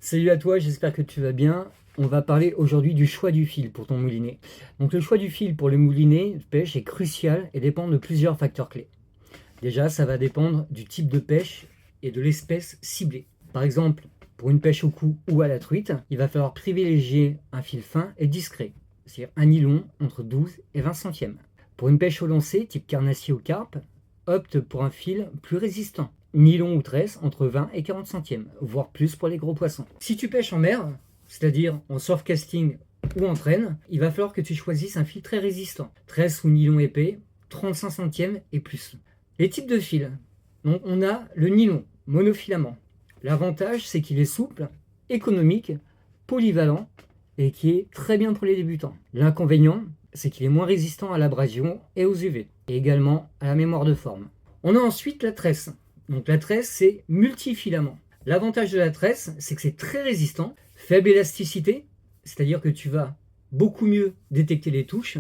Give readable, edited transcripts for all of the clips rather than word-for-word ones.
Salut à toi, j'espère que tu vas bien. On va parler aujourd'hui du choix du fil pour ton moulinet. Donc le choix du fil pour le moulinet de pêche est crucial et dépend de plusieurs facteurs clés. Déjà, ça va dépendre du type de pêche et de l'espèce ciblée. Par exemple, pour une pêche au cou ou à la truite, il va falloir privilégier un fil fin et discret, c'est-à-dire un nylon entre 12 et 20 centièmes. Pour une pêche au lancer, type carnassier ou carpe, opte pour un fil plus résistant. Nylon ou tresse entre 20 et 40 centièmes, voire plus pour les gros poissons. Si tu pêches en mer, c'est-à-dire en surfcasting ou en traîne, il va falloir que tu choisisses un fil très résistant. Tresse ou nylon épais, 35 centièmes et plus. Les types de fils. Donc on a le nylon, monofilament. L'avantage, c'est qu'il est souple, économique, polyvalent et qui est très bien pour les débutants. L'inconvénient, c'est qu'il est moins résistant à l'abrasion et aux UV, et également à la mémoire de forme. On a ensuite la tresse. Donc la tresse, c'est multifilament. L'avantage de la tresse, c'est que c'est très résistant, faible élasticité, c'est-à-dire que tu vas beaucoup mieux détecter les touches,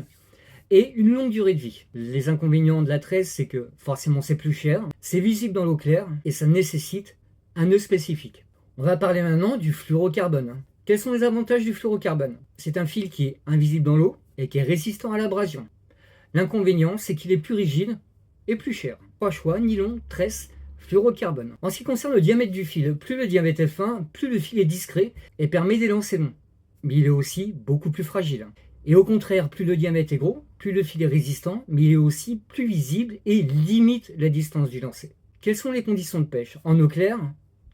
et une longue durée de vie. Les inconvénients de la tresse, c'est que forcément c'est plus cher, c'est visible dans l'eau claire, et ça nécessite un nœud spécifique. On va parler maintenant du fluorocarbone. Quels sont les avantages du fluorocarbone? C'est un fil qui est invisible dans l'eau et qui est résistant à l'abrasion. L'inconvénient, c'est qu'il est plus rigide et plus cher. Trois choix, nylon, tresse, fluorocarbone. En ce qui concerne le diamètre du fil, plus le diamètre est fin, plus le fil est discret et permet d'élancer long. Mais il est aussi beaucoup plus fragile. Et au contraire, plus le diamètre est gros, plus le fil est résistant, mais il est aussi plus visible et limite la distance du lancer. Quelles sont les conditions de pêche? En eau claire,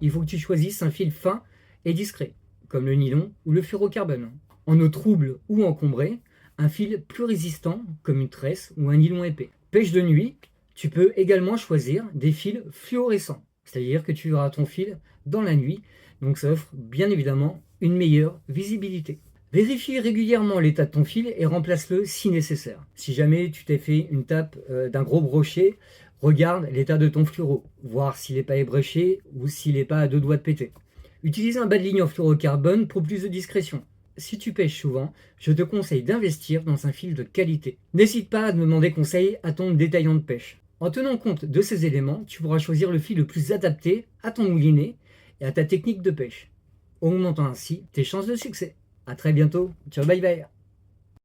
il faut que tu choisisses un fil fin et discret, comme le nylon ou le fluorocarbone. En eau trouble ou encombrée, un fil plus résistant, comme une tresse ou un nylon épais. Pêche de nuit, tu peux également choisir des fils fluorescents, c'est-à-dire que tu auras ton fil dans la nuit, donc ça offre bien évidemment une meilleure visibilité. Vérifie régulièrement l'état de ton fil et remplace-le si nécessaire. Si jamais tu t'es fait une tape d'un gros brochet, regarde l'état de ton fluoro, voir s'il n'est pas ébréché ou s'il n'est pas à deux doigts de péter. Utilise un bas de ligne en fluorocarbone pour plus de discrétion. Si tu pêches souvent, je te conseille d'investir dans un fil de qualité. N'hésite pas à demander conseil à ton détaillant de pêche. En tenant compte de ces éléments, tu pourras choisir le fil le plus adapté à ton moulinet et à ta technique de pêche, augmentant ainsi tes chances de succès. A très bientôt, ciao bye bye.